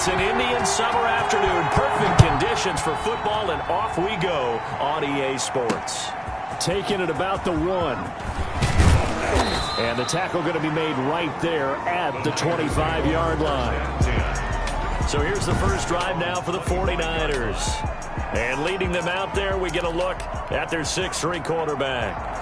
It's an Indian summer afternoon. Perfect conditions for football, and off we go on EA Sports. Taking it about the 1. And the tackle going to be made right there at the 25-yard line. So here's the first drive now for the 49ers. And leading them out there, we get a look at their 6'3" quarterback.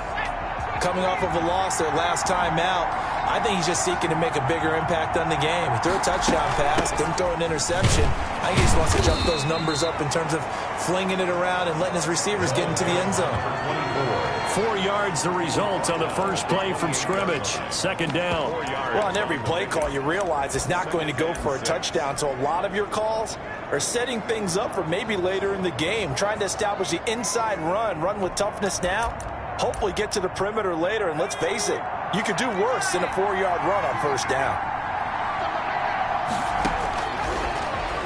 Coming off of a loss their last time out, I think he's just seeking to make a bigger impact on the game. He threw a touchdown pass, didn't throw an interception. I think he just wants to jump those numbers up in terms of flinging it around and letting his receivers get into the end zone. 4 yards the result on the first play from scrimmage. Second down. Well, on every play call, you realize it's not going to go for a touchdown, so a lot of your calls are setting things up for maybe later in the game, trying to establish the inside run with toughness now, hopefully get to the perimeter later, and let's face it, you could do worse than a 4-yard run on first down.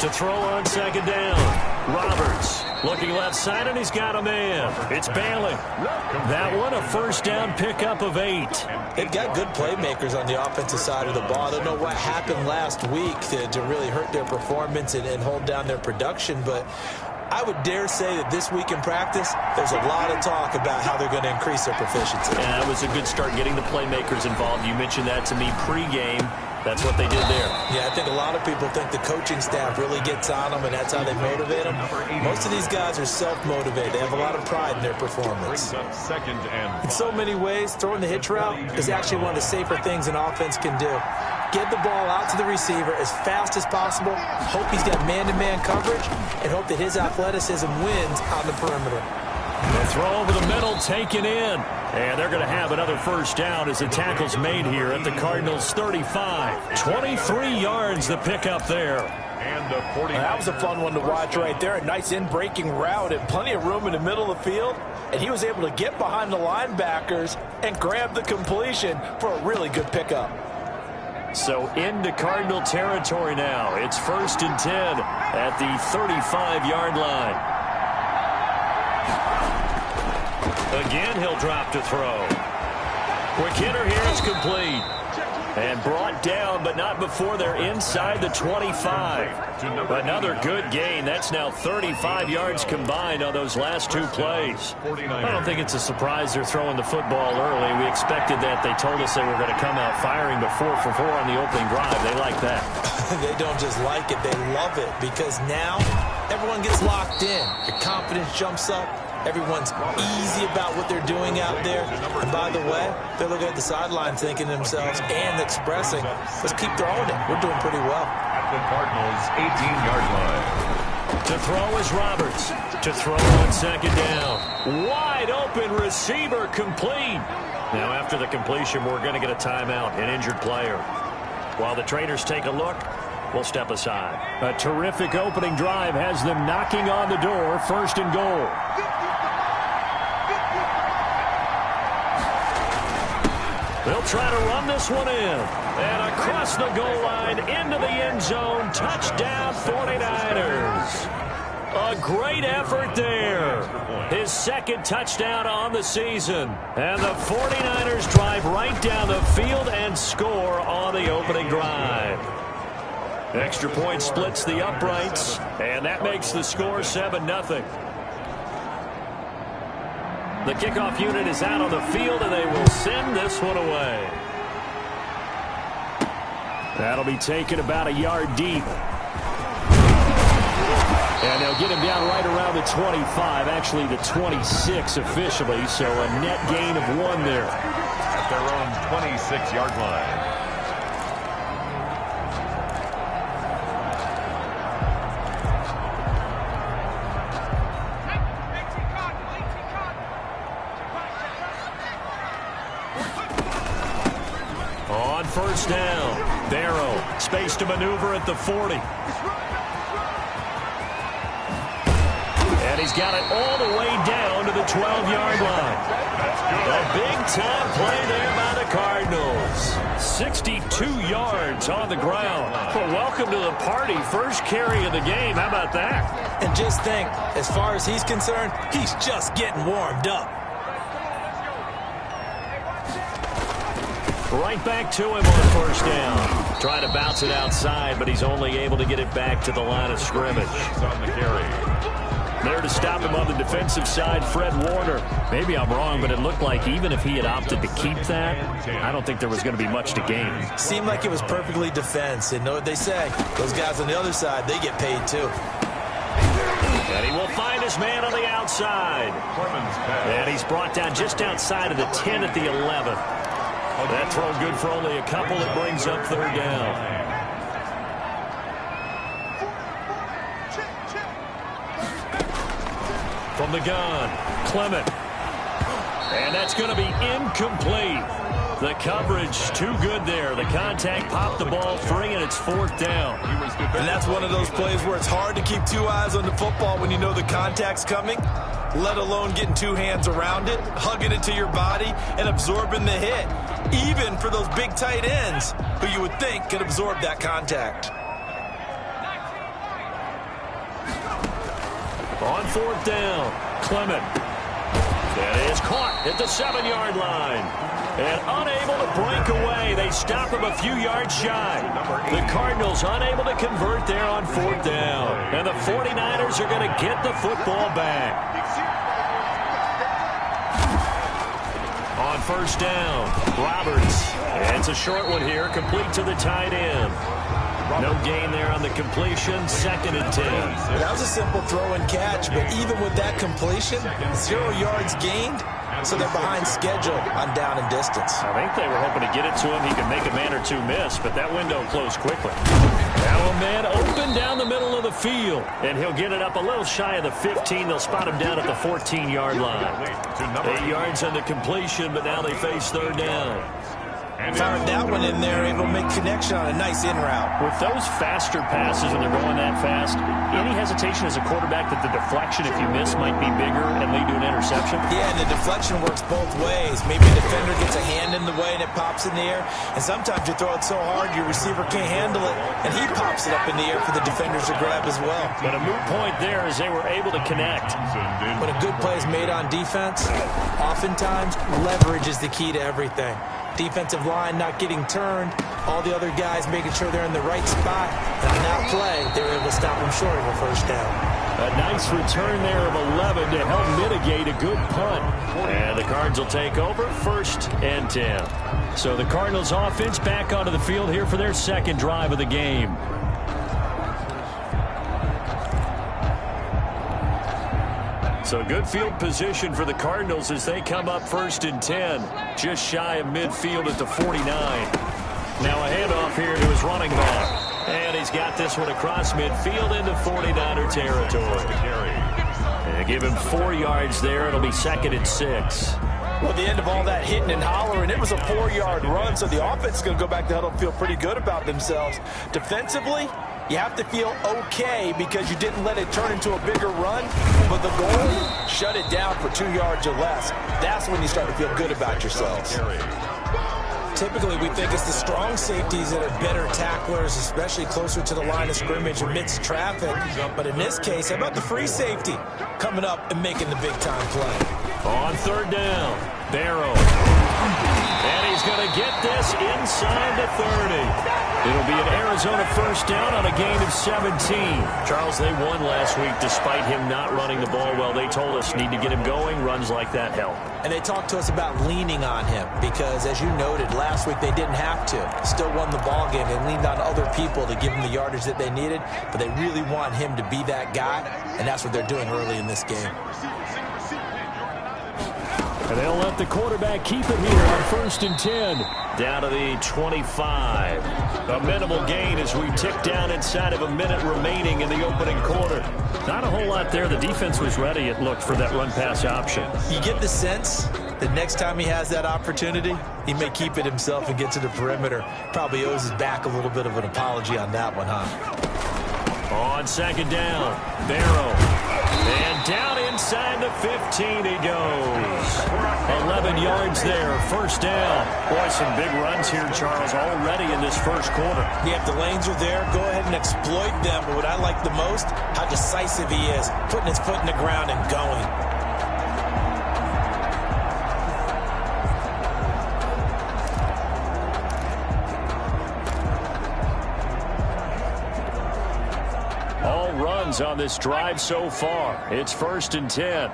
To throw on second down. Roberts looking left side, and he's got a man. It's Bailey. That one, a first down pickup of 8. They've got good playmakers on the offensive side of the ball. I don't know what happened last week to really hurt their performance and hold down their production, but I would dare say that this week in practice, there's a lot of talk about how they're going to increase their proficiency. And that was a good start getting the playmakers involved. You mentioned that to me pregame. That's what they did there. Yeah, I think a lot of people think the coaching staff really gets on them, and that's how they motivate them. Most of these guys are self-motivated. They have a lot of pride in their performance. In so many ways, throwing the hitch route is actually one of the safer things an offense can do. Get the ball out to the receiver as fast as possible, hope he's got man-to-man coverage, and hope that his athleticism wins on the perimeter. The throw over the middle, taken in. And they're going to have another first down as the tackle's made here at the Cardinals' 35. 23 yards the pickup there. And that was a fun one to watch right there. A nice in-breaking route and plenty of room in the middle of the field. And he was able to get behind the linebackers and grab the completion for a really good pickup. So into Cardinal territory now. It's 1st and 10 at the 35-yard line. Again, he'll drop to throw. Quick hitter here, it's complete. And brought down, but not before they're inside the 25. Another good gain. That's now 35 yards combined on those last 2 plays. I don't think it's a surprise they're throwing the football early. We expected that. They told us they were going to come out firing the 4 for 4 on the opening drive. They like that. They don't just like it, they love it, because now everyone gets locked in. Your confidence jumps up. Everyone's easy about what they're doing out there. And by the way, they're looking at the sideline thinking to themselves and expressing, let's keep throwing it. We're doing pretty well. At the Cardinals' 18-yard line. To throw is Roberts. To throw on second down. Wide open receiver complete. Now after the completion, we're going to get a timeout, an injured player. While the traders take a look, we'll step aside. A terrific opening drive has them knocking on the door. 1st and goal. They'll try to run this one in. And across the goal line, into the end zone. Touchdown, 49ers. A great effort there. His 2nd touchdown on the season. And the 49ers drive right down the field and score on the opening drive. Extra point splits the uprights. And that makes the score 7-0. The kickoff unit is out on the field, and they will send this one away. That'll be taken about a yard deep. And they'll get him down right around the 25, actually the 26 officially, so a net gain of 1 there. At their own 26-yard line. First down. Barrow, space to maneuver at the 40. And he's got it all the way down to the 12-yard line. A big-time play there by the Cardinals. 62 yards on the ground. Well, welcome to the party. First carry of the game. How about that? And just think, as far as he's concerned, he's just getting warmed up. Right back to him on first down. Trying to bounce it outside, but he's only able to get it back to the line of scrimmage. On the carry. There to stop him on the defensive side, Fred Warner. Maybe I'm wrong, but it looked like even if he had opted to keep that, I don't think there was going to be much to gain. Seemed like it was perfectly defense. And know what they say, those guys on the other side, they get paid too. And he will find his man on the outside. And he's brought down just outside of the 10 at the 11. That throw good for only a couple. That brings up third down. From the gun, Clement. And that's going to be incomplete. The coverage too good there. The contact popped the ball free, and it's fourth down. And that's one of those plays where it's hard to keep two eyes on the football when you know the contact's coming, let alone getting two hands around it, hugging it to your body, and absorbing the hit, even for those big tight ends who you would think could absorb that contact. On fourth down, Clement. That is caught at the 7-yard line. And unable to break away. They stop him a few yards shy. The Cardinals unable to convert there on fourth down. And the 49ers are going to get the football back. On first down, Roberts. And it's a short one here, complete to the tight end. No gain there on the completion, 2nd and 10. That was a simple throw and catch, but even with that completion, 0 yards gained, so they're behind schedule on down and distance. I think they were hoping to get it to him. He could make a man or two miss, but that window closed quickly. Now a man open down the middle of the field, and he'll get it up a little shy of the 15. They'll spot him down at the 14-yard line. 8 yards on the completion, but now they face third down. Fired that one in there, able to make connection on a nice in route. With those faster passes when they're going that fast, any hesitation as a quarterback that the deflection, if you miss, might be bigger and lead to an interception? Yeah, and the deflection works both ways. Maybe a defender gets a hand in the way and it pops in the air, and sometimes you throw it so hard your receiver can't handle it, and he pops it up in the air for the defenders to grab as well. But a moot point there as they were able to connect. When a good play is made on defense, oftentimes leverage is the key to everything. Defensive line not getting turned, all the other guys making sure they're in the right spot, and on that play, they were able to stop them short of a first down. A nice return there of 11 to help mitigate a good punt. And the Cards will take over, 1st and 10. So the Cardinals offense back onto the field here for their second drive of the game. So good field position for the Cardinals as they come up 1st and 10, just shy of midfield at the 49. Now a handoff here to his running back. And he's got this one across midfield into 49er territory. And give him 4 yards there. It'll be 2nd and 6. Well, at the end of all that hitting and hollering, it was a 4-yard run, so the offense is going to go back to huddle and feel pretty good about themselves. Defensively, you have to feel okay because you didn't let it turn into a bigger run, but the goal, shut it down for 2 yards or less. That's when you start to feel good about yourselves. Typically, we think it's the strong safeties that are better tacklers, especially closer to the line of scrimmage amidst traffic. But in this case, how about the free safety coming up and making the big-time play? On third down, Barrow. And he's going to get this inside the 30. It'll be an Arizona first down on a gain of 17. Charles, they won last week despite him not running the ball well. They told us need to get him going. Runs like that help. And they talked to us about leaning on him because, as you noted, last week they didn't have to. Still won the ball game. They leaned on other people to give them the yardage that they needed, but they really want him to be that guy, and that's what they're doing early in this game. And they'll let the quarterback keep it here on 1st and 10. Down to the 25. A minimal gain as we tick down inside of a minute remaining in the opening quarter. Not a whole lot there. The defense was ready, it looked, for that run-pass option. You get the sense that next time he has that opportunity, he may keep it himself and get to the perimeter. Probably owes his back a little bit of an apology on that one, huh? On 2nd down, Barrow. And down inside the 15 he goes. 11 yards there, first down. Boy, some big runs here, Charles, already in this first quarter. Yeah, if the lanes are there, go ahead and exploit them. But what I like the most, how decisive he is, putting his foot in the ground and going. downs on this drive so far. It's 1st and 10.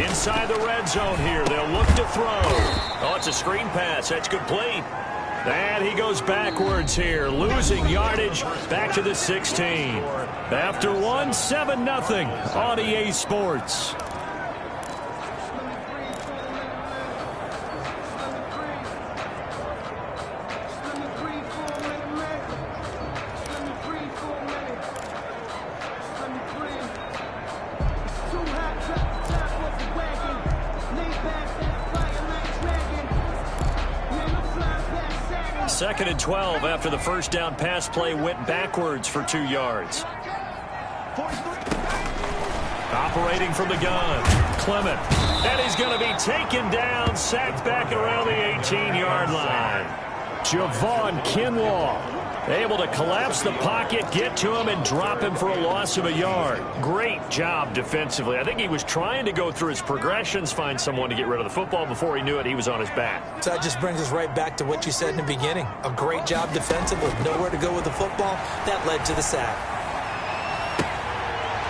Inside the red zone here. They'll look to throw. Oh, it's a screen pass. That's complete. And he goes backwards here, losing yardage back to the 16. After one, 7-0 on EA Sports. Second and 12 after the first down pass play went backwards for 2 yards. Operating from the gun, Clement. And he's going to be taken down, sacked back around the 18-yard line. Javon Kinlaw able to collapse the pocket, get to him, and drop him for a loss of a yard. Great job defensively. I think he was trying to go through his progressions, find someone to get rid of the football. Before he knew it, he was on his back. So that just brings us right back to what you said in the beginning. A great job defensively. Nowhere to go with the football. That led to the sack.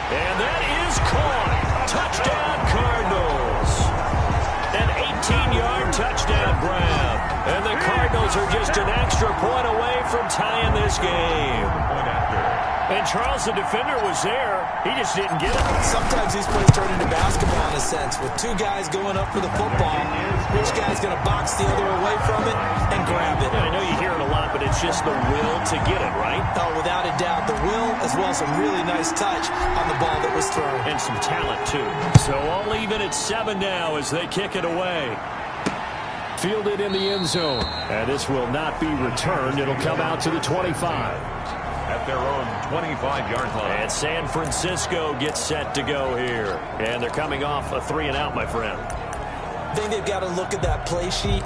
And that is caught. Touchdown, Cardinals. An 18-yard touchdown grab. And the Cardinals are just an extra point away from tying this game. And Charles, the defender, was there. He just didn't get it. Sometimes these plays turn into basketball in a sense. With 2 guys going up for the football, which guy's going to box the other away from it and grab it? Yeah, I know you hear it a lot, but it's just the will to get it, right? Oh, without a doubt. The will, as well as some really nice touch on the ball that was thrown. And some talent, too. So all even at 7 now as they kick it away. Fielded in the end zone. And this will not be returned. It'll come out to the 25. At their own 25-yard line. And San Francisco gets set to go here. And they're coming off a 3-and-out, my friend. I think they've got to look at that play sheet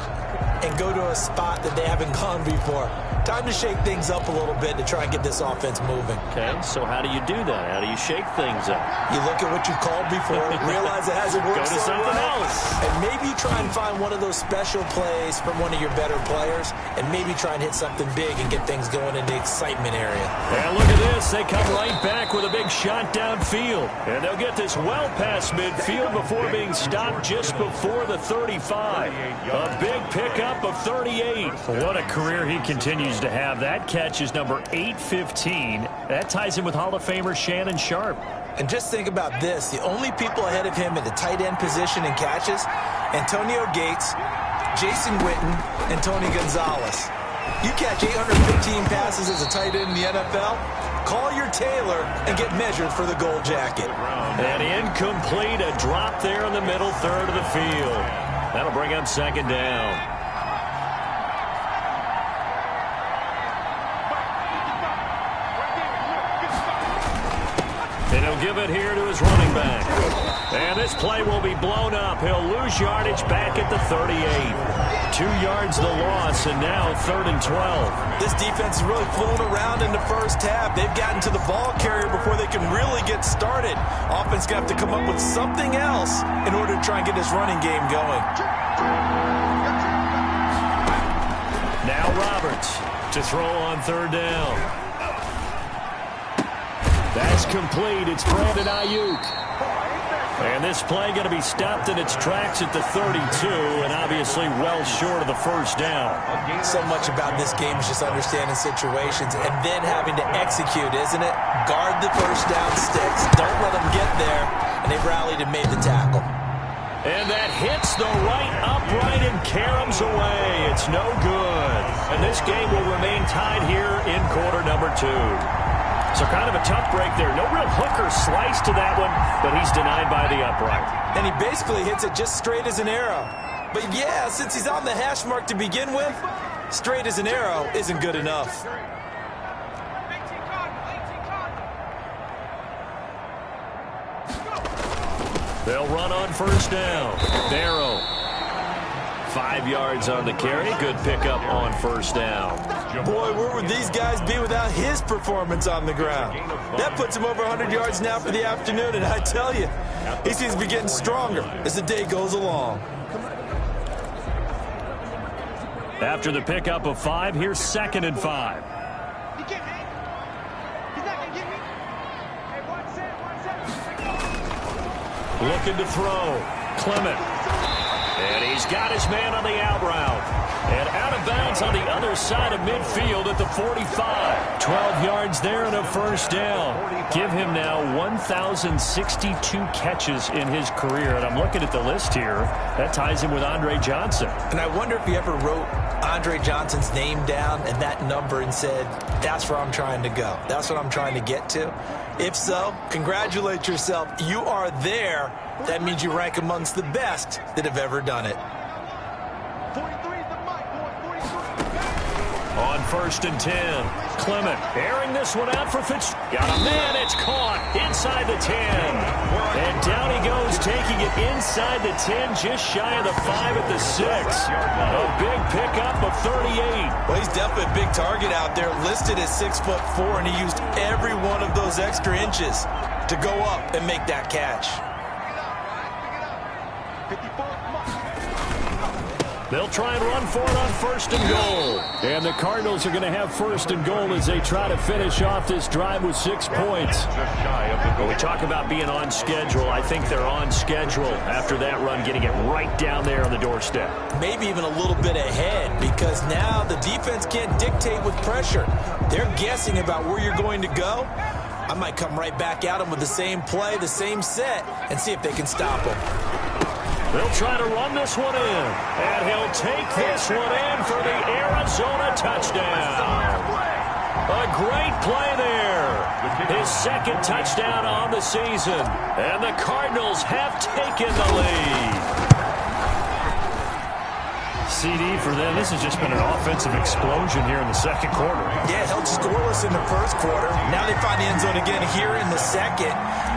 and go to a spot that they haven't gone before. Time to shake things up a little bit to try and get this offense moving. Okay, so how do you do that? How do you shake things up? You look at what you called before, realize it hasn't worked Go to something else. And maybe try and find one of those special plays from one of your better players, and maybe try and hit something big and get things going in the excitement area. And look at this. They come right back with a big shot downfield. And they'll get this well past midfield before being stopped just before the 35. A big pickup of 38. What a career he continues to have. That catch is number 815. That ties him with Hall of Famer Shannon Sharp. And just think about this. The only people ahead of him at the tight end position in catches, Antonio Gates, Jason Witten, and Tony Gonzalez. You catch 815 passes as a tight end in the NFL, call your tailor and get measured for the gold jacket. And incomplete, a drop there in the middle third of the field. That'll bring up 2nd down. And he'll give it here to his running back. And this play will be blown up. He'll lose yardage back at the 38. 2 yards the loss, and now 3rd and 12. This defense has really flown around in the first half. They've gotten to the ball carrier before they can really get started. Offense going to have to come up with something else in order to try and get this running game going. Now Roberts to throw on 3rd down. That's complete. It's Brandon Ayuk. And this play going to be stopped in its tracks at the 32, and obviously well short of the 1st down. So much about this game is just understanding situations and then having to execute, isn't it? Guard the 1st down sticks. Don't let them get there. And they've rallied and made the tackle. And that hits the right upright and caroms away. It's no good. And this game will remain tied here in quarter number 2. So kind of a tough break there. No real hook or slice to that one, but he's denied by the upright. And he basically hits it just straight as an arrow. But yeah, since he's on the hash mark to begin with, straight as an arrow isn't good enough. They'll run on 1st down. Barrow. 5 yards on the carry. Good pickup on 1st down. Boy, where would these guys be without his performance on the ground? That puts him over 100 yards now for the afternoon, and I tell you, he seems to be getting stronger as the day goes along. After the pickup of 5, here's 2nd and 5. Looking to throw. Clement. And he's got his man on the out route. And out of bounds on the other side of midfield at the 45. 12 yards there and a first down. Give him now 1,062 catches in his career. And I'm looking at the list here. That ties him with Andre Johnson. And I wonder if you ever wrote Andre Johnson's name down and that number and said, that's where I'm trying to go. That's what I'm trying to get to. If so, congratulate yourself. You are there. That means you rank amongst the best that have ever done it. On 1st and 10, Clement airing this one out for Fitz. Got a man, it's caught inside the 10. And down he goes, taking it inside the 10, just shy of the 5 at the 6. A big pickup of 38. Well, he's definitely a big target out there, listed at 6'4", and he used every one of those extra inches to go up and make that catch. They'll try and run for it on 1st and goal. And the Cardinals are going to have 1st and goal as they try to finish off this drive with 6 points. When we talk about being on schedule, I think they're on schedule after that run, getting it right down there on the doorstep. Maybe even a little bit ahead, because now the defense can't dictate with pressure. They're guessing about where you're going to go. I might come right back at them with the same play, the same set, and see if they can stop them. They'll try to run this one in, and he'll take this one in for the Arizona touchdown. A great play there. His 2nd touchdown on the season, and the Cardinals have taken the lead. CD for them. This has just been an offensive explosion here in the 2nd quarter. Yeah, held scoreless in the 1st quarter. Now they find the end zone again here in the 2nd.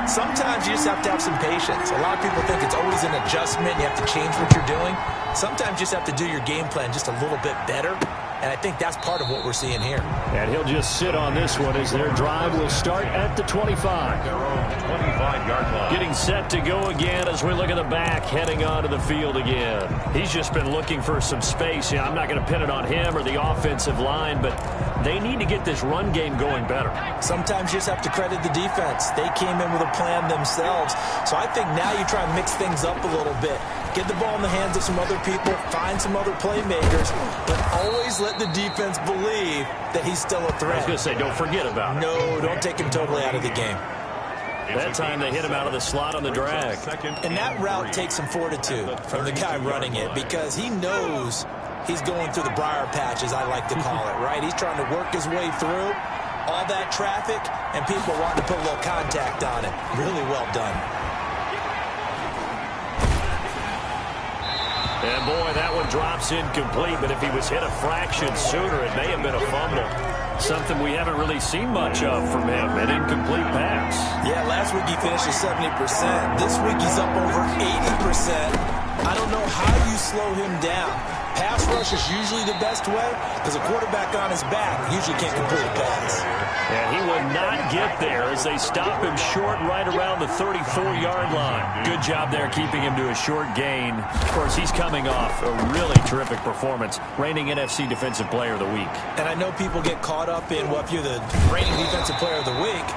Sometimes you just have to have some patience. A lot of people think it's always an adjustment. You have to change what you're doing. Sometimes you just have to do your game plan just a little bit better. And I think that's part of what we're seeing here. And he'll just sit on this one as their drive will start at the 25. Their own 25-yard line. Getting set to go again as we look at the back, heading onto the field again. He's just been looking for some space. I'm not going to pin it on him or the offensive line, but they need to get this run game going better. Sometimes you just have to credit the defense. They came in with a plan themselves. So I think now you try and mix things up a little bit. Get the ball in the hands of some other people, find some other playmakers, but always let the defense believe that he's still a threat. I was going to say, don't forget about it. No, don't take him totally out of the game. That time they hit him out of the slot on the drag. And that route takes some fortitude from the guy running it, because he knows he's going through the briar patch, as I like to call it, right? He's trying to work his way through all that traffic, and people wanting to put a little contact on it. Really well done. And boy, that one drops incomplete, but if he was hit a fraction sooner, it may have been a fumble. Something we haven't really seen much of from him, an incomplete pass. Yeah, last week he finished at 70%. This week he's up over 80%. I don't know how you slow him down. Pass rush is usually the best way, because a quarterback on his back usually can't complete a pass. And he will not get there as they stop him short right around the 34-yard line. Good job there keeping him to a short gain. Of course, he's coming off a really terrific performance, reigning NFC Defensive Player of the Week. And I know people get caught up in, well, if you're the reigning Defensive Player of the Week,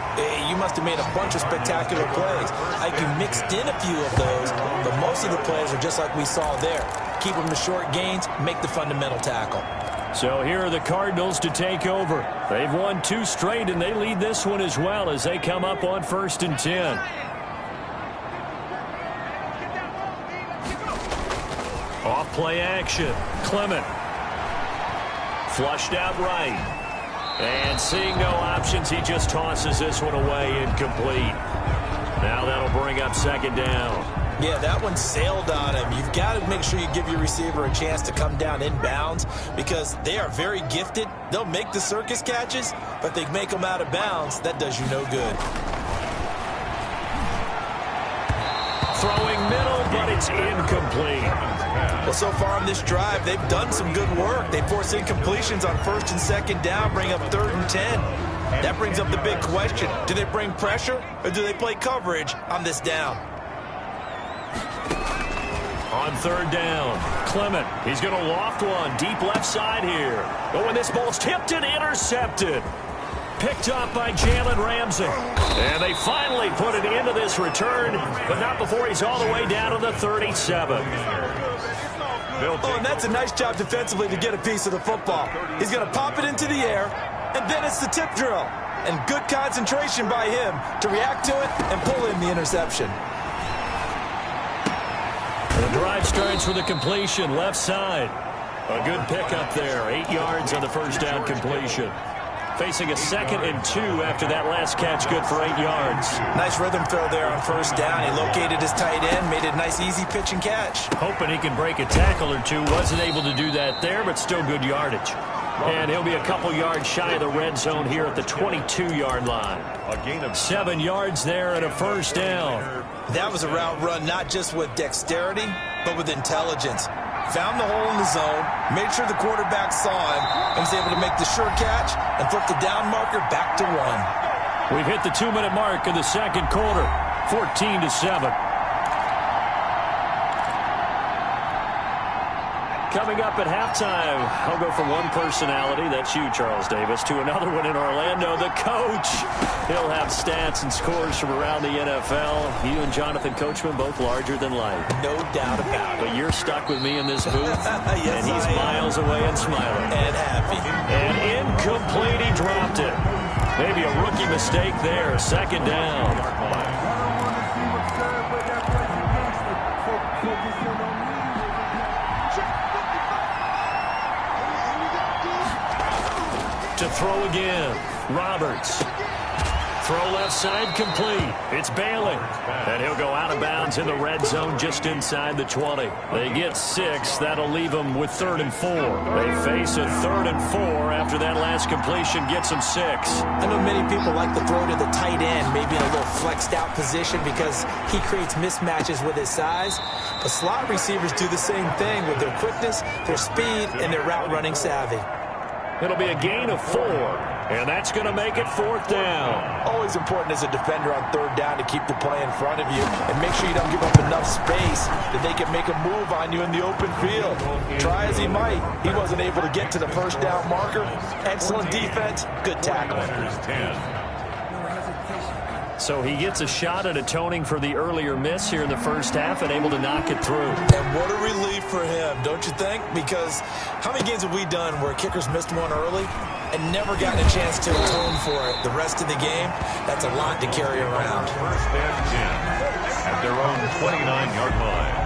you must have made a bunch of spectacular plays. Like, you mixed in a few of those, but most of the plays are just like we saw there. Keep them to short gains, make the fundamental tackle. So here are the Cardinals to take over. They've won 2 straight, and they lead this one as well as they come up on 1st and 10. Off play action. Clement. Flushed out right. And seeing no options, he just tosses this one away incomplete. Now that'll bring up 2nd down. Yeah, that one sailed on him. You've got to make sure you give your receiver a chance to come down inbounds, because they are very gifted. They'll make the circus catches, but they make them out of bounds. That does you no good. Throwing middle, but it's incomplete. Well, so far on this drive, they've done some good work. They force incompletions on 1st and 2nd down, bring up 3rd and 10. That brings up the big question. Do they bring pressure, or do they play coverage on this down? On 3rd down, Clement. He's going to loft one deep left side here. Oh, and this ball's tipped and intercepted. picked off by Jalen Ramsey. And they finally put it into this return, but not before he's all the way down to the 37. Oh, and that's a nice job defensively to get a piece of the football. He's going to pop it into the air, and then it's the tip drill. And good concentration by him to react to it and pull in the interception. The drive starts with a completion, left side. A good pickup there, 8 yards on the first down completion. Facing a 2nd and 2 after that last catch, good for 8 yards. Nice rhythm throw there on first down. He located his tight end, made it a nice easy pitch and catch. Hoping he can break a tackle or two. Wasn't able to do that there, but still good yardage. And he'll be a couple yards shy of the red zone here at the 22-yard line. A gain of 7 yards there and a first down. That was a route run not just with dexterity, but with intelligence. Found the hole in the zone, made sure the quarterback saw him, and was able to make the sure catch and flip the down marker back to 1. We've hit the 2-minute mark in the second quarter, 14-7. Coming up at halftime, I'll go from one personality, that's you, Charles Davis, to another one in Orlando, the coach. He'll have stats and scores from around the NFL. You and Jonathan Coachman, both larger than life. No doubt about it. But you're stuck with me in this booth, yes, and he's miles away and smiling. And happy. And incomplete, he dropped it. Maybe a rookie mistake there, 2nd down. To throw again, Roberts. Throw left side complete. It's Bailey. And he'll go out of bounds in the red zone just inside the 20. They get 6. That'll leave them with 3rd and 4. They face a 3rd and 4 after that last completion gets them 6. I know many people like to throw to the tight end, maybe in a little flexed out position because he creates mismatches with his size. But slot receivers do the same thing with their quickness, their speed, and their route running savvy. It'll be a gain of 4, and that's going to make it 4th down. Always important as a defender on 3rd down to keep the play in front of you and make sure you don't give up enough space that they can make a move on you in the open field. Try as he might, he wasn't able to get to the first down marker. Excellent defense, good tackle. So he gets a shot at atoning for the earlier miss here in the first half and able to knock it through. And what a relief for him, don't you think? Because how many games have we done where kickers missed one early and never gotten a chance to atone for it the rest of the game? That's a lot to carry around. 1st and 10 at their own 29-yard line.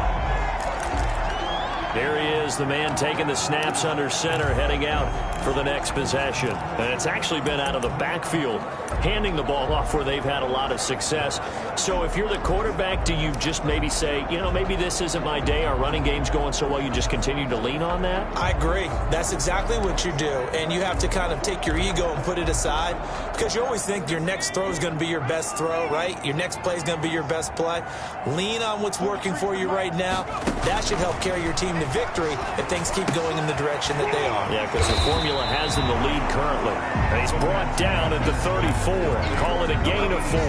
There he is, the man taking the snaps under center, heading out for the next possession. And it's actually been out of the backfield, handing the ball off where they've had a lot of success. So if you're the quarterback, do you just maybe say, you know, maybe this isn't my day, our running game's going so well, you just continue to lean on that? I agree. That's exactly what you do. And you have to kind of take your ego and put it aside because you always think your next throw is going to be your best throw, right? Your next play is going to be your best play. Lean on what's working for you right now. That should help carry your team to victory if things keep going in the direction that they are. Yeah, because the formula has them the lead currently. And he's brought down at the 34. Call it a gain of 4.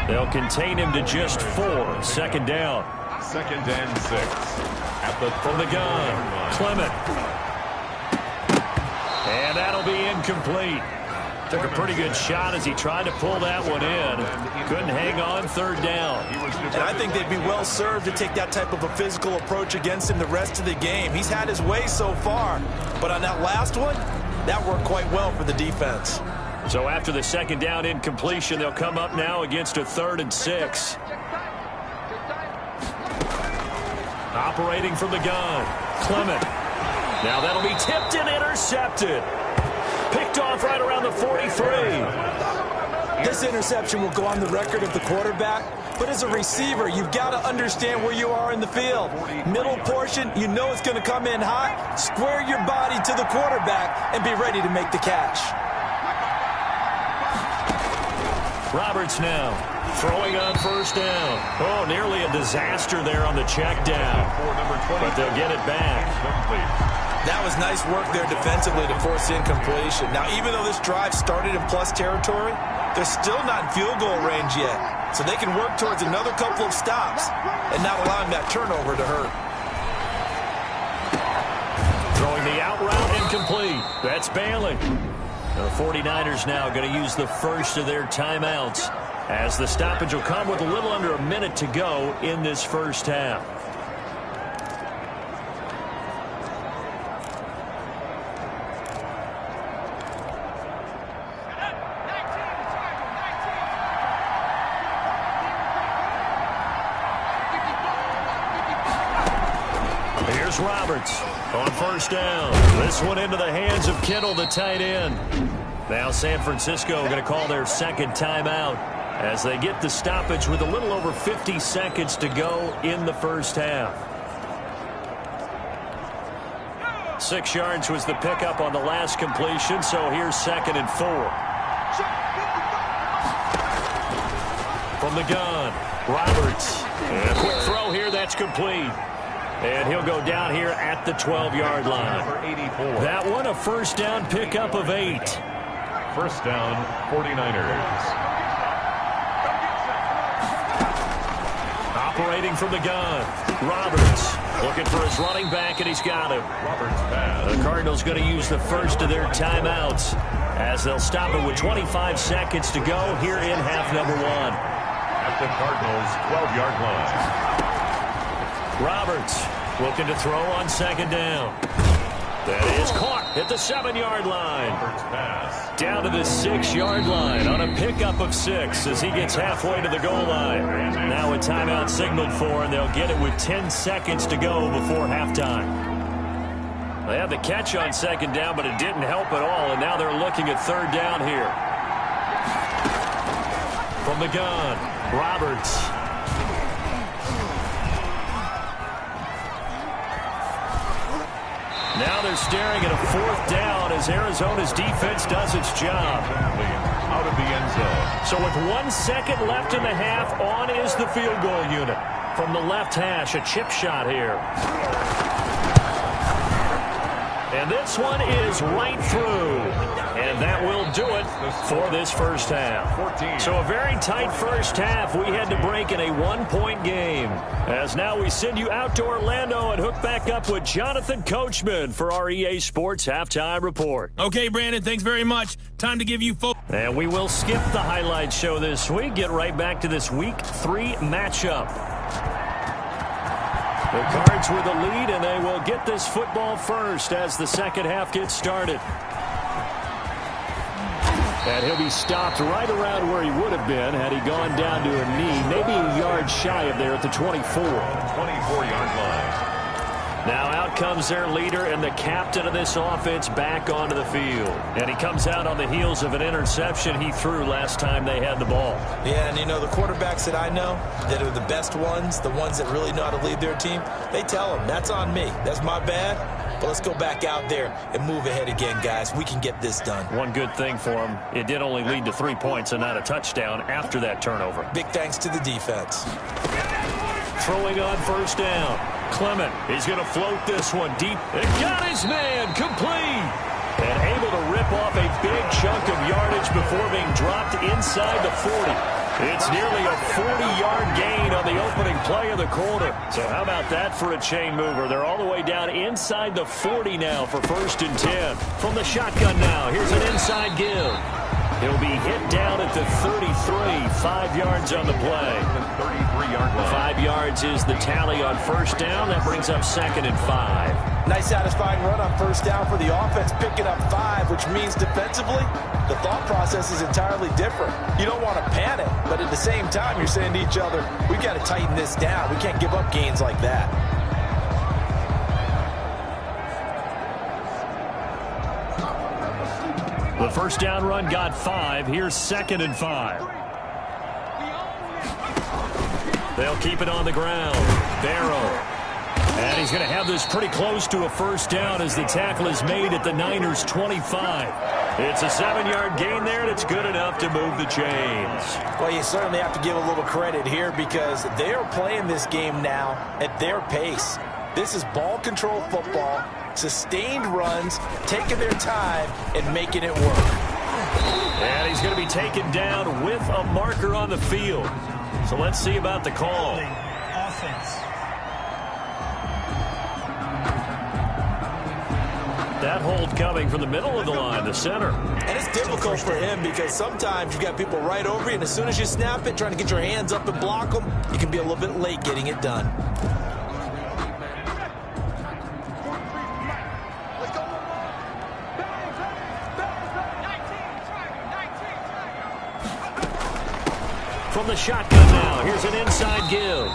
They'll contain him to just 4. 2nd down. 2nd and 6 at the from the gun. Clement. And that'll be incomplete. Took a pretty good shot as he tried to pull that one in. Couldn't hang on, 3rd down. And I think they'd be well served to take that type of a physical approach against him the rest of the game. He's had his way so far, but on that last one, that worked quite well for the defense. So after the 2nd down incompletion, they'll come up now against a 3rd and 6. Operating from the gun, Clement. Now that'll be tipped and intercepted. Picked off right around the 43. This interception will go on the record of the quarterback, but as a receiver, you've got to understand where you are in the field. Middle portion, you know it's going to come in hot. Square your body to the quarterback and be ready to make the catch. Roberts now throwing on 1st down. Oh, nearly a disaster there on the check down, but they'll get it back. That was nice work there defensively to force incompletion. Now, even though this drive started in plus territory, they're still not in field goal range yet. So they can work towards another couple of stops and not allowing that turnover to hurt. Throwing the out route incomplete. That's Bailey. The 49ers now going to use the first of their timeouts, as the stoppage will come with a little under a minute to go in this first half. Here's Roberts on first down. This one into the hands of Kittle, the tight end. Now San Francisco going to call their second timeout as they get the stoppage with a little over 50 seconds to go in the first half. 6 yards was the pickup on the last completion, so here's 2nd and 4. From the gun, Roberts. And a quick throw here, that's complete. And he'll go down here at the 12-yard line. That one, a first down pickup of 8. First down, 49ers. Operating from the gun, Roberts looking for his running back, and he's got him. Roberts pass. The Cardinals going to use the first of their timeouts as they'll stop it with 25 seconds to go here in half number 1. At the Cardinals' 12-yard line. Roberts looking to throw on 2nd down. That is caught at the 7-yard line. Roberts pass. Down to the 6-yard line on a pickup of 6 as he gets halfway to the goal line. Now a timeout signaled for, and they'll get it with 10 seconds to go before halftime. They had the catch on 2nd down, but it didn't help at all, and now they're looking at 3rd down here. From the gun, Roberts. Now they're staring at a 4th down as Arizona's defense does its job. Out of the end zone. So with 1 second left in the half, on is the field goal unit. From the left hash, a chip shot here. And this one is right through. And that will do it for this first half. 14. So a very tight first half. We had to break in a 1-point game. As now we send you out to Orlando and hook back up with Jonathan Coachman for our EA Sports Halftime Report. Okay, Brandon, thanks very much. Time to give you folks. And we will skip the highlight show this week. Get right back to this Week 3 matchup. The Cards with the lead, and they will get this football first as the second half gets started. And he'll be stopped right around where he would have been had he gone down to a knee, maybe a yard shy of there at the 24. 24-yard line. Now out comes their leader and the captain of this offense back onto the field. And he comes out on the heels of an interception he threw last time they had the ball. Yeah, and you know, the quarterbacks that I know that are the best ones, the ones that really know how to lead their team, they tell them, that's on me. That's my bad. But let's go back out there and move ahead again, guys. We can get this done. One good thing for him, it did only lead to 3 points and not a touchdown after that turnover. Big thanks to the defense. Throwing on first down. Clement, he's going to float this one deep. And got his man, complete. And able to rip off a big chunk of yardage before being dropped inside the 40. It's nearly a 40-yard gain on the opening play of the quarter. So how about that for a chain mover? They're all the way down inside the 40 now for 1st and 10. From the shotgun now, here's an inside give. He'll be hit down at the 33, 5 yards on the play. 33-yard line. 5 yards is the tally on first down. That brings up 2nd and 5. Nice satisfying run on first down for the offense, picking up 5, which means defensively, the thought process is entirely different. You don't want to panic, but at the same time, you're saying to each other, we got to tighten this down. We can't give up gains like that. The first down run got 5. Here's 2nd and 5. They'll keep it on the ground. Barrow. And he's going to have this pretty close to a first down as the tackle is made at the Niners' 25. It's a 7-yard gain there, and it's good enough to move the chains. Well, you certainly have to give a little credit here because they are playing this game now at their pace. This is ball control football, sustained runs, taking their time and making it work. And he's going to be taken down with a marker on the field. So let's see about the call. Offense. That hold coming from the middle of the line, the center. And it's difficult for him because sometimes you've got people right over you, and as soon as you snap it, trying to get your hands up and block them, you can be a little bit late getting it done. From the shotgun now, here's an inside give.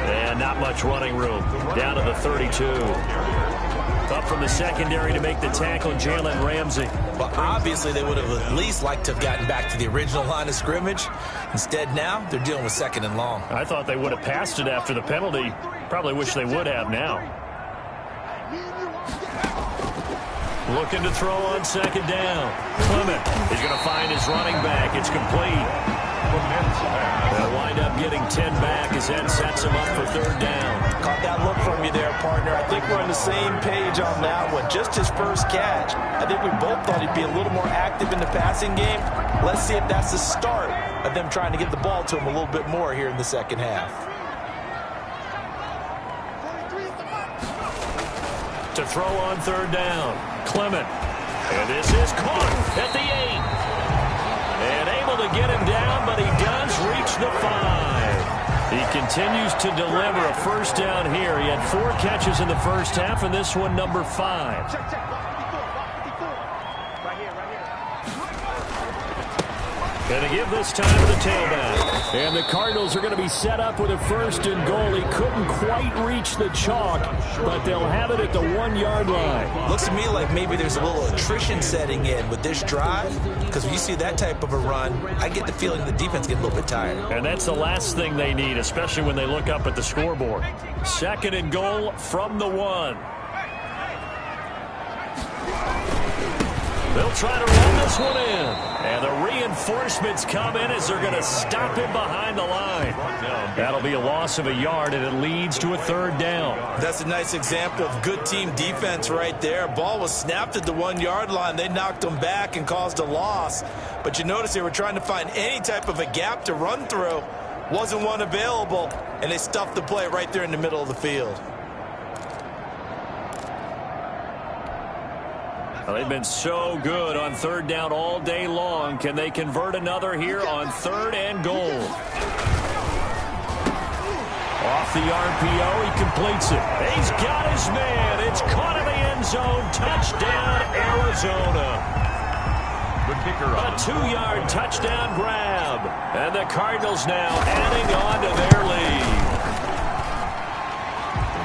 And not much running room. Down to the 32. Up from the secondary to make the tackle, Jalen Ramsey. Well, obviously they would have at least liked to have gotten back to the original line of scrimmage. Instead now, they're dealing with second and long. I thought they would have passed it after the penalty. Probably wish they would have now. Looking to throw on second down. Clement is going to find his running back. It's complete. They'll wind up getting 10 back as that sets him up for third down. Caught that look from you there, partner. I think we're on the same page on that one. Just his first catch. I think we both thought he'd be a little more active in the passing game. Let's see if that's the start of them trying to get the ball to him a little bit more here in the second half. To throw on third down, Clement. And this is caught at the 8. And able to get him down, but he does reach the 5. He continues to deliver a first down here. He had 4 catches in the first half, and this one number 5. Going to give this time to the tailback. And the Cardinals are going to be set up with a first and goal. He couldn't quite reach the chalk, but they'll have it at the 1-yard line. Looks to me like maybe there's a little attrition setting in with this drive, because when you see that type of a run, I get the feeling the defense gets a little bit tired. And that's the last thing they need, especially when they look up at the scoreboard. Second and goal from the 1. They'll try to run this one in. And the reinforcements come in as they're going to stop him behind the line. That'll be a loss of a yard, and it leads to a third down. That's a nice example of good team defense right there. Ball was snapped at the 1-yard line. They knocked him back and caused a loss. But you notice they were trying to find any type of a gap to run through. Wasn't one available, and they stuffed the play right there in the middle of the field. Well, they've been so good on third down all day long. Can they convert another here on third and goal? Off the RPO, he completes it. He's got his man. It's caught in the end zone. Touchdown, Arizona. The kicker A 2-yard touchdown grab. And the Cardinals now adding on to their lead.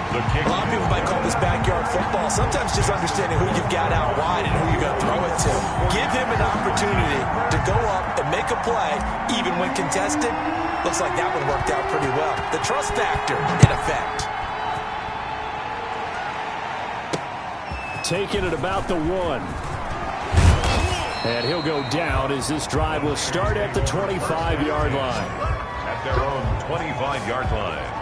A lot of people might call this backyard football. Sometimes just understanding who you've got out wide and who you're going to throw it to. Give him an opportunity to go up and make a play, even when contested. Looks like that one worked out pretty well. The trust factor in effect. Taking it about the 1. And he'll go down as this drive will start at the 25-yard line. At their own 25-yard line.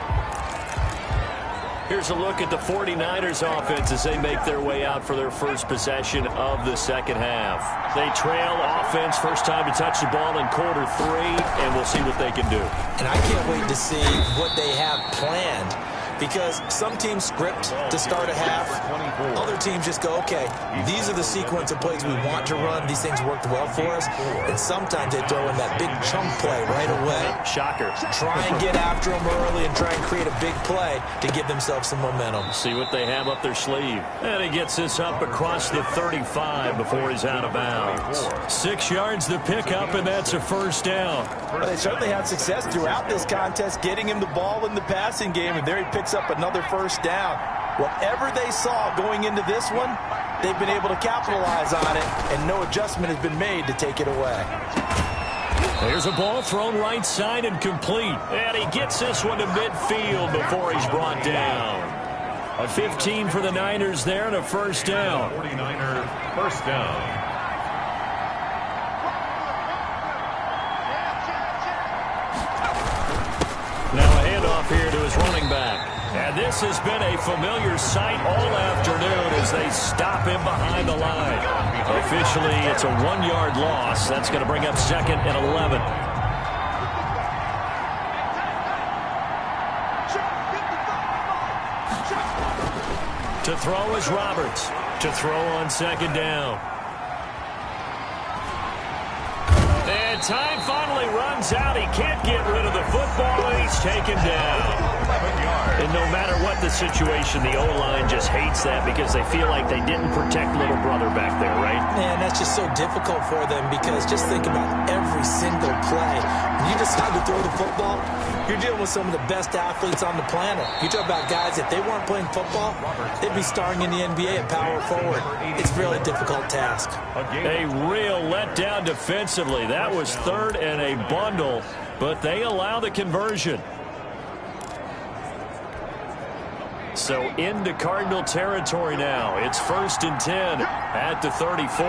Here's a look at the 49ers offense as they make their way out for their first possession of the second half. They trail offense, first time to touch the ball in quarter 3, and we'll see what they can do. And I can't wait to see what they have planned, because some teams script to start a half. Other teams just go, okay, these are the sequence of plays we want to run. These things worked well for us. And sometimes they throw in that big chunk play right away. Shocker. Try and get after them early and try and create a big play to give themselves some momentum. See what they have up their sleeve. And he gets this up across the 35 before he's out of bounds. 6 yards to pick up, and that's a first down. Well, they certainly had success throughout this contest, getting him the ball in the passing game, and there he picks up another first down. Whatever they saw going into this one, they've been able to capitalize on it, and no adjustment has been made to take it away. There's a ball thrown right side and complete. And he gets this one to midfield before he's brought down. A 15 for the Niners there and a first down. 49er first down. Now a handoff here to his running back. And this has been a familiar sight all afternoon as they stop him behind the line. Officially, it's a 1-yard loss. That's going to bring up second and 11. To throw is Roberts. to throw on second down. And time finally runs out. He can't get rid of the football, and he's taken down. And no matter what the situation, the O-line just hates that because they feel like they didn't protect little brother back there, right? Man, that's just so difficult for them because just think about every single play. When you decide to throw the football, you're dealing with some of the best athletes on the planet. You talk about guys, if they weren't playing football, they'd be starring in the NBA at power forward. It's a really difficult task. A real letdown defensively. That was third and a bundle, but they allow the conversion. So into Cardinal territory now. It's 1st and 10 at the 34.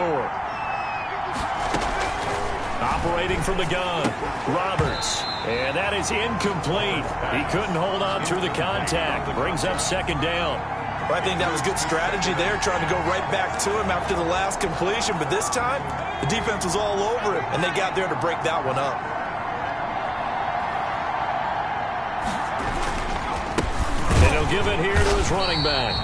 Operating from the gun, Roberts. And that is incomplete. He couldn't hold on through the contact. Brings up second down. I think that was good strategy there, trying to go right back to him after the last completion. But this time, the defense was all over him, and they got there to break that one up. And he'll give it here to his running back.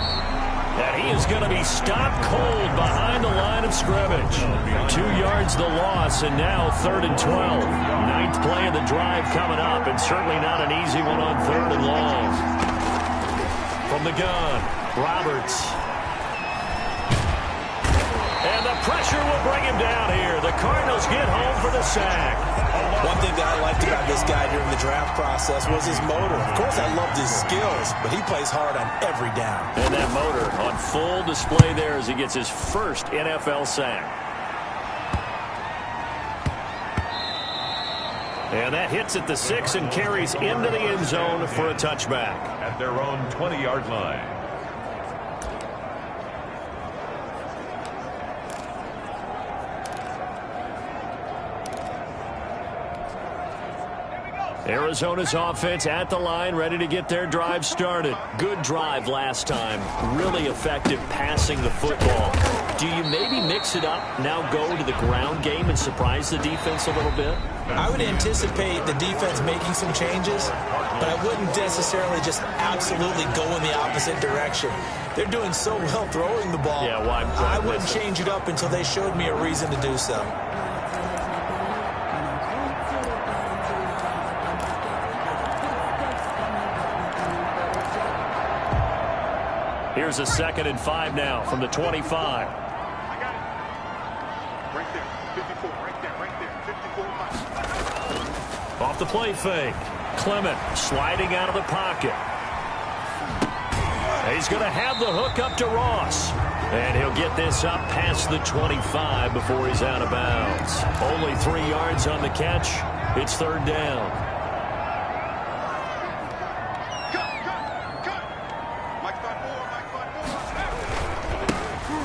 And he is going to be stopped cold behind the line of scrimmage. 2 yards the loss, and now 3rd and 12. 9th play of the drive coming up, and certainly not an easy one on 3rd and long. From the gun, Roberts. And the pressure will bring him down here. The Cardinals get home for the sack. One thing that I liked about this guy during the draft process was his motor. Of course, I loved his skills, but he plays hard on every down. And that motor on full display there as he gets his first NFL sack. And that hits at the 6 and carries into the end zone for a touchback. At their own 20-yard line. Arizona's offense at the line, ready to get their drive started. Good drive last time. Really effective passing the football. Do you maybe mix it up, now go to the ground game and surprise the defense a little bit? I would anticipate the defense making some changes, but I wouldn't necessarily just absolutely go in the opposite direction. They're doing so well throwing the ball. Yeah, why I wouldn't change it up until they showed me a reason to do so. Here's a 2nd and 5 now from the 25. I got it. Right there. 54. Right there. 54. Off the play fake. Clement sliding out of the pocket. He's going to have the hook up to Ross. And he'll get this up past the 25 before he's out of bounds. Only 3 yards on the catch. It's 3rd down.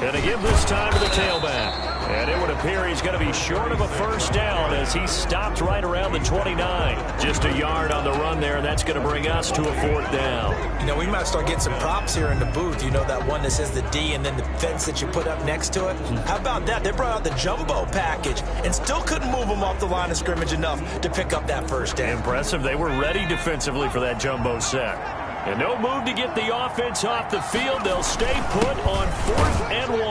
And again this time to the tailback. And it would appear he's going to be short of a first down as he stopped right around the 29. Just a yard on the run there, and that's going to bring us to a 4th down. You know, we might start getting some props here in the booth. You know, that one that says the D and then the fence that you put up next to it? How about that? They brought out the jumbo package and still couldn't move them off the line of scrimmage enough to pick up that first down. Impressive. They were ready defensively for that jumbo sack. And no move to get the offense off the field. They'll stay put on 4th and 1.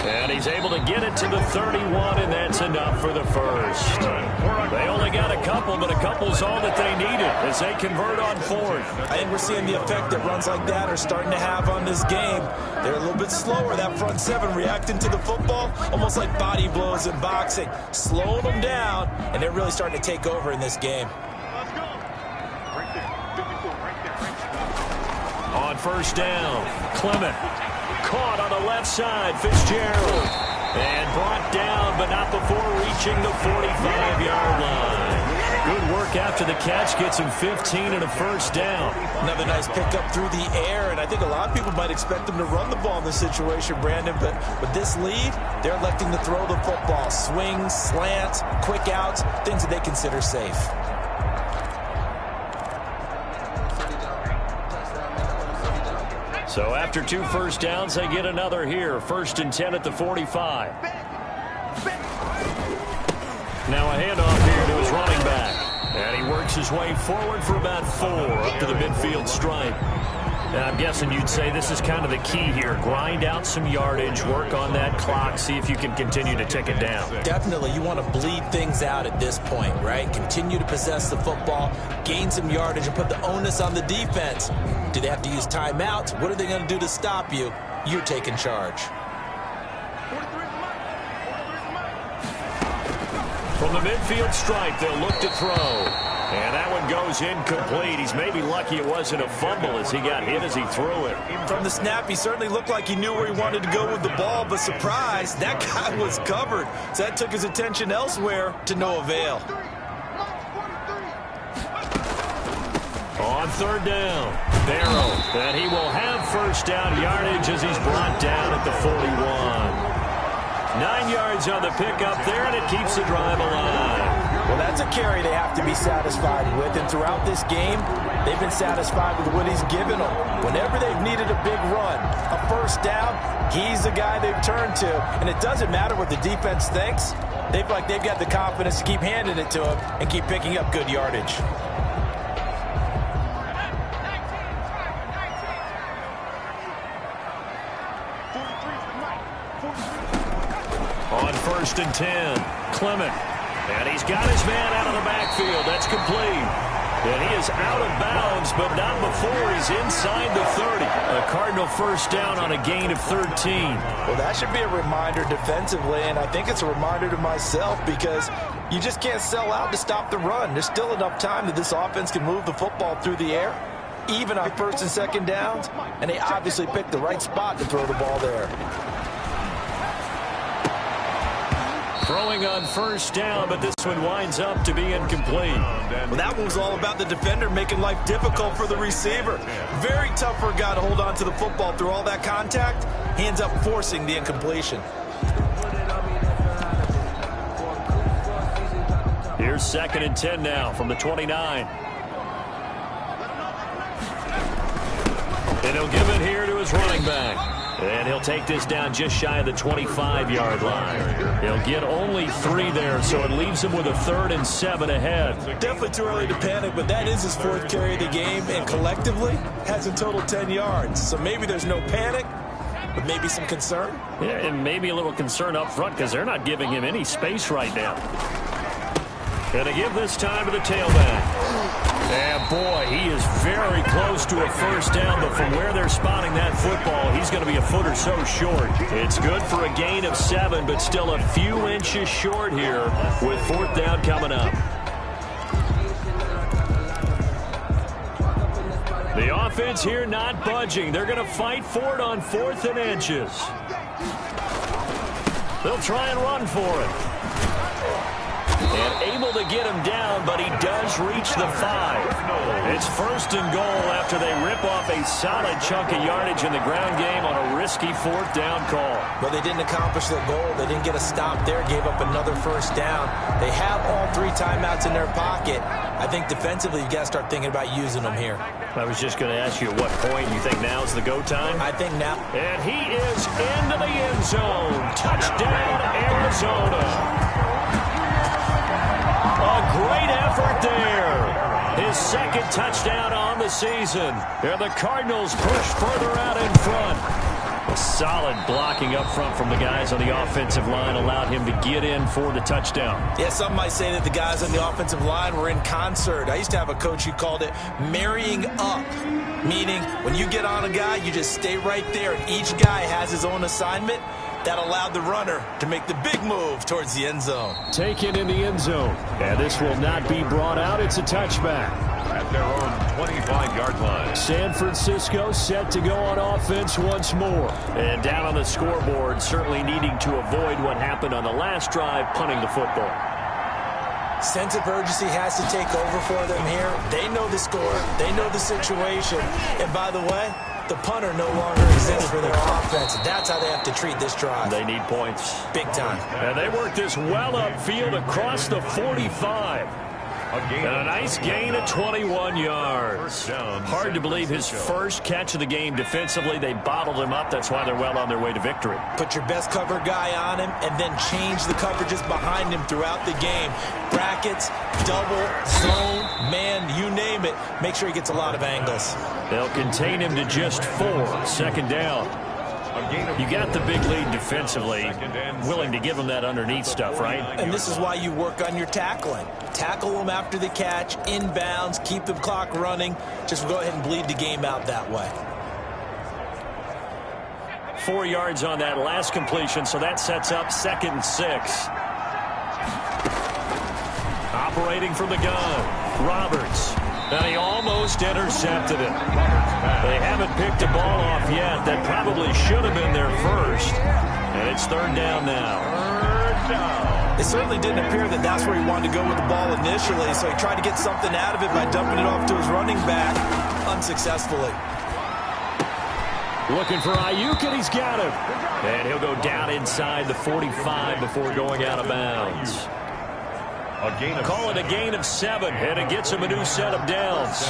And he's able to get it to the 31, and that's enough for the first. They only got a couple, but a couple's all that they needed as they convert on 4th. I think we're seeing the effect that runs like that are starting to have on this game. They're a little bit slower, that front 7, reacting to the football, almost like body blows in boxing, slowing them down, and they're really starting to take over in this game. Let's go. Right there. 54. Right there. On 1st down, Clement caught on the left side, Fitzgerald, and brought down, but not before reaching the 45-yard line. Good work after the catch, gets him 15 and a first down. Another nice pickup through the air, and I think a lot of people might expect them to run the ball in this situation, Brandon, but with this lead, they're electing to throw the football. Swings, slants, quick outs, things that they consider safe. So after 2 first downs, they get another here. 1st and 10 at the 45. Now a handoff here to his running back. And he works his way forward for about 4 up to the midfield stripe. I'm guessing you'd say this is kind of the key here. Grind out some yardage, work on that clock, see if you can continue to tick it down. Definitely. You want to bleed things out at this point, right? Continue to possess the football, gain some yardage, and put the onus on the defense. Do they have to use timeouts? What are they going to do to stop you? You're taking charge. From the midfield stripe, they'll look to throw. And that one goes incomplete. He's maybe lucky it wasn't a fumble as he got hit as he threw it. From the snap, he certainly looked like he knew where he wanted to go with the ball, but surprise, that guy was covered. So that took his attention elsewhere to no avail. On third down, Barrow. And he will have first down yardage as he's brought down at the 41. 9 yards on the pickup there, and it keeps the drive alive. Well, that's a carry they have to be satisfied with, and throughout this game, they've been satisfied with what he's given them. Whenever they've needed a big run, a first down, he's the guy they've turned to, and it doesn't matter what the defense thinks. They feel like they've got the confidence to keep handing it to him and keep picking up good yardage. On 1st and 10, Clement. And he's got his man out of the backfield. That's complete. And he is out of bounds, but not before he's inside the 30. A Cardinal first down on a gain of 13. Well, that should be a reminder defensively, and I think it's a reminder to myself because you just can't sell out to stop the run. There's still enough time that this offense can move the football through the air, even on 1st and 2nd downs, and they obviously picked the right spot to throw the ball there. Throwing on first down, but this one winds up to be incomplete. Well, that one was all about the defender making life difficult for the receiver. Very tough for a guy to hold on to the football through all that contact. He ends up forcing the incompletion. Here's 2nd and 10 now from the 29. And he'll give it here to his running back. And he'll take this down just shy of the 25-yard line. He'll get only 3 there, so it leaves him with a 3rd and 7 ahead. Definitely too early to panic, but that is his 4th carry of the game, and collectively has a total 10 yards. So maybe there's no panic, but maybe some concern. Yeah, and maybe a little concern up front because they're not giving him any space right now. And to give this time to the tailback. And boy, he is very close to a first down, but from where they're spotting that football, he's going to be a foot or so short. It's good for a gain of 7, but still a few inches short here with 4th down coming up. The offense here not budging. They're going to fight for it on 4th and inches. They'll try and run for it. And able to get him down, but he does reach the 5. It's 1st and goal after they rip off a solid chunk of yardage in the ground game on a risky 4th down call. But they didn't accomplish their goal. They didn't get a stop there, gave up another first down. They have all 3 timeouts in their pocket. I think defensively you've got to start thinking about using them here. I was just going to ask you at what point you think now is the go time? I think now. And he is into the end zone. Touchdown, Arizona. A great effort there. His 2nd touchdown on the season. And the Cardinals push further out in front. A solid blocking up front from the guys on the offensive line allowed him to get in for the touchdown. Yeah, some might say that the guys on the offensive line were in concert. I used to have a coach who called it marrying up, meaning when you get on a guy, you just stay right there, and each guy has his own assignment. That allowed the runner to make the big move towards the end zone. Taken in the end zone. And this will not be brought out. It's a touchback. At their own 25-yard line. San Francisco set to go on offense once more. And down on the scoreboard, certainly needing to avoid what happened on the last drive, punting the football. Sense of urgency has to take over for them here. They know the score. They know the situation. And by the way, the punter no longer exists for their offense. That's how they have to treat this drive. They need points. Big time. And they work this well upfield across the 45. And a nice gain of 21 yards. Hard to believe his first catch of the game defensively. They bottled him up. That's why they're well on their way to victory. Put your best cover guy on him and then change the coverages behind him throughout the game. Brackets, double, zone, man, you name it. Make sure he gets a lot of angles. They'll contain him to just 4. Second down. You got the big lead defensively, willing to give them that underneath stuff, right? And this is why you work on your tackling. Tackle them after the catch, inbounds, keep the clock running. Just go ahead and bleed the game out that way. 4 yards on that last completion, so that sets up 2nd and 6. Operating from the gun, Roberts. And he almost intercepted it. They haven't picked a ball off yet. That probably should have been their first. And it's 3rd down now. It certainly didn't appear that that's where he wanted to go with the ball initially, so he tried to get something out of it by dumping it off to his running back unsuccessfully. Looking for Ayuk, and he's got him. And he'll go down inside the 45 before going out of bounds. Call it a gain of 7, and it gets him a new set of downs.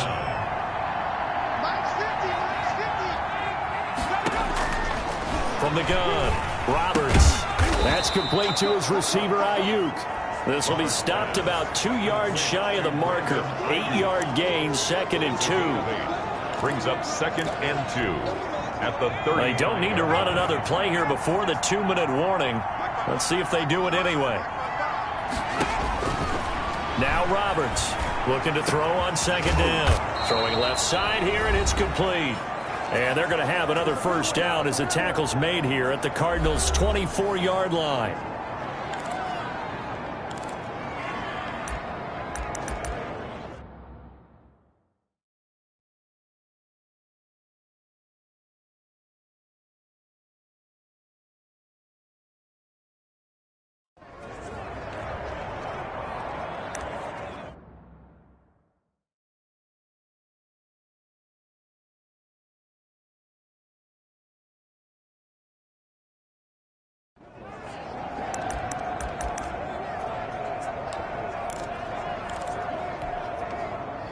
From the gun, Roberts. That's complete to his receiver, Ayuk. This will be stopped about 2 yards shy of the marker. 8-yard gain, 2nd and 2. Brings up 2nd and 2 at the 30. They don't need to run another play here before the 2-minute warning. Let's see if they do it anyway. Now Roberts looking to throw on 2nd down. Throwing left side here, and it's complete. And they're going to have another first down as the tackle's made here at the Cardinals' 24-yard line.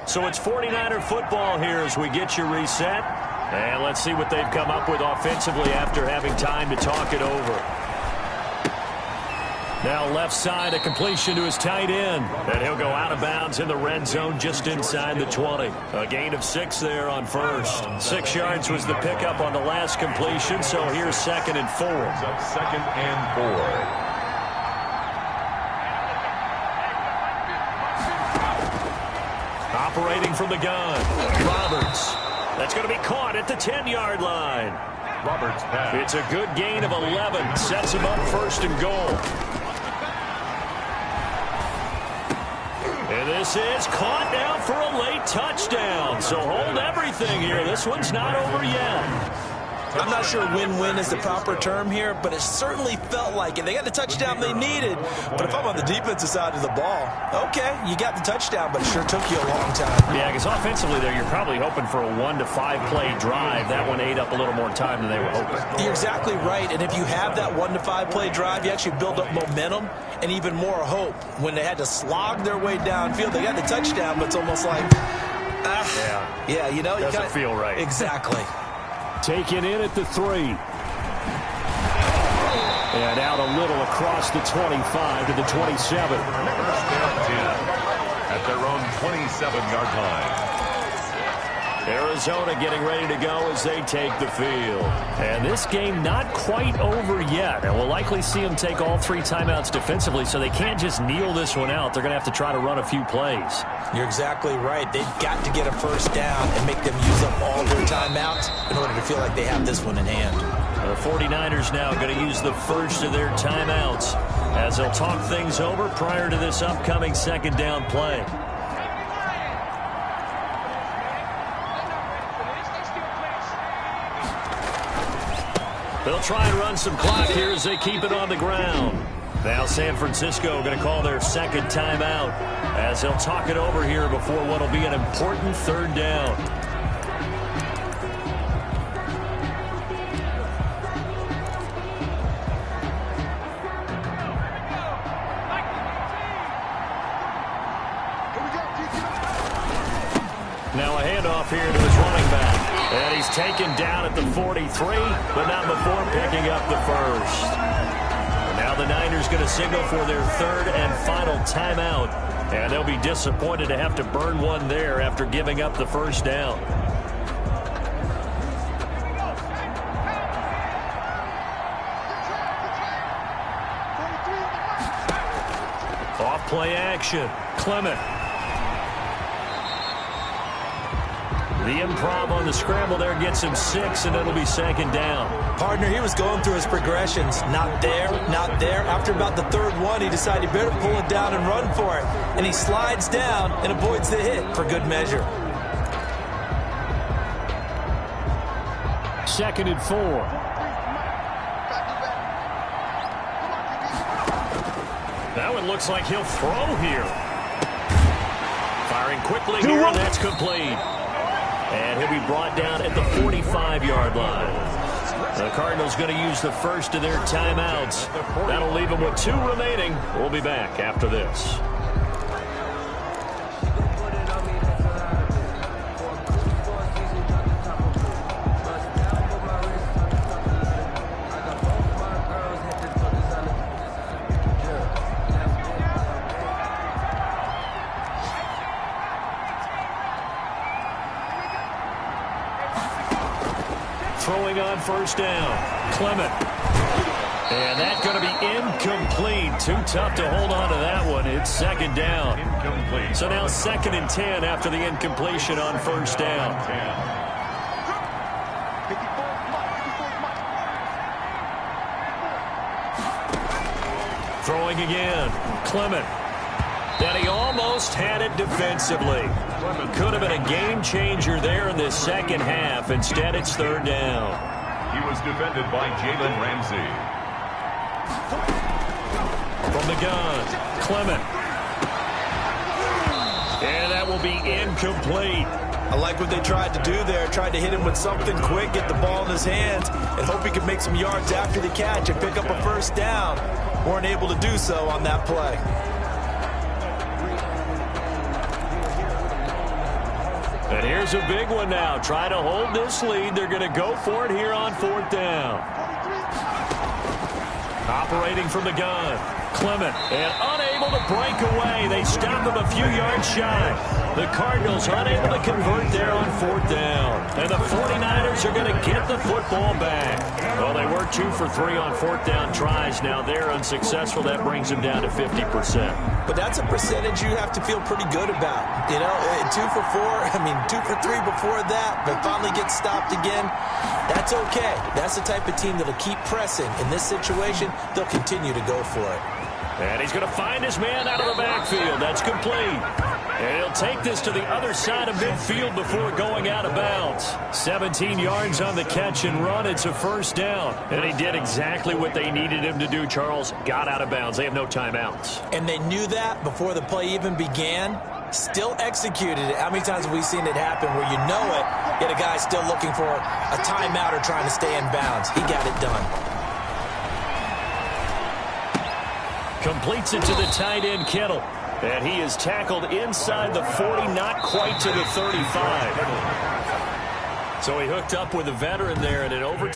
So it's 49er football here as we get you reset. And let's see what they've come up with offensively after having time to talk it over. Now left side, a completion to his tight end. And he'll go out of bounds in the red zone just inside the 20. A gain of 6 there on first. 6 yards was the pickup on the last completion, so here's 2nd and 4. 2nd and 4. Operating from the gun, Roberts. That's going to be caught at the 10-yard line. Roberts pass. It's a good gain of 11. Sets him up 1st and goal. And this is caught now for a late touchdown. So hold everything here. This one's not over yet. I'm not sure win-win is the proper term here, but it certainly felt like it. They got the touchdown they needed, but if I'm on the defensive side of the ball, okay, you got the touchdown, but it sure took you a long time. Yeah, because offensively there, you're probably hoping for a 1 to 5 play drive. That one ate up a little more time than they were hoping. You're exactly right, and if you have that 1 to 5 play drive, you actually build up momentum and even more hope. When they had to slog their way downfield, they got the touchdown, but it's almost like, yeah, you know, doesn't feel right. Exactly. Taken in at the 3. And out a little across the 25 to the 27. First down 10 at their own 27-yard line. Arizona getting ready to go as they take the field. And this game not quite over yet. And we'll likely see them take all 3 timeouts defensively, so they can't just kneel this one out. They're going to have to try to run a few plays. You're exactly right. They've got to get a first down and make them use up all their timeouts in order to feel like they have this one in hand. The 49ers now going to use the first of their timeouts as they'll talk things over prior to this upcoming 2nd down play. They'll try and run some clock here as they keep it on the ground. Now San Francisco going to call their 2nd timeout as they'll talk it over here before what will be an important 3rd down. Here we go. And he's taken down at the 43, but not before picking up the first. And now the Niners going to signal for their third and final timeout. And they'll be disappointed to have to burn one there after giving up the first down. Off play action. Clement. The improv on the scramble there gets him 6, and it'll be second down. Partner, he was going through his progressions. Not there, not there. After about the third one, he decided he better pull it down and run for it. And he slides down and avoids the hit for good measure. 2nd and 4. That one looks like he'll throw here. Firing quickly here, and that's complete. And he'll be brought down at the 45-yard line. The Cardinals going to use the first of their timeouts. That'll leave them with 2 remaining. We'll be back after this. Throwing on first down. Clement. And that's going to be incomplete. Too tough to hold on to that one. It's second down. Incomplete. So now 2nd and 10 after the incompletion on first down. Throwing again. Clement. And he almost had it defensively. Could have been a game changer there in this second half. Instead, it's third down. He was defended by Jalen Ramsey. From the gun, Clement. And that will be incomplete. I like what they tried to do there. Tried to hit him with something quick, get the ball in his hands, and hope he could make some yards after the catch and pick up a first down. Weren't able to do so on that play. And here's a big one now. Try to hold this lead. They're going to go for it here on 4th down. Operating from the gun. Clement. And unable to break away. They stop him a few yards shy. The Cardinals unable to convert there on 4th down. And the 49ers are going to get the football back. Well, they were 2 for 3 on 4th down tries. Now they're unsuccessful. That brings them down to 50%. But that's a percentage you have to feel pretty good about. You know, 2 for 2 for 3 before that, but finally get stopped again. That's okay. That's the type of team that'll keep pressing. In this situation, they'll continue to go for it. And he's going to find his man out of the backfield. That's complete. And he'll take this to the other side of midfield before going out of bounds. 17 yards on the catch and run. It's a first down. And he did exactly what they needed him to do, Charles. Got out of bounds. They have no timeouts. And they knew that before the play even began. Still executed it. How many times have we seen it happen where you know it, yet a guy still looking for a timeout or trying to stay in bounds? He got it done. Completes it to the tight end, Kittle. And he is tackled inside the 40, not quite to the 35. So he hooked up with a veteran there, and it over.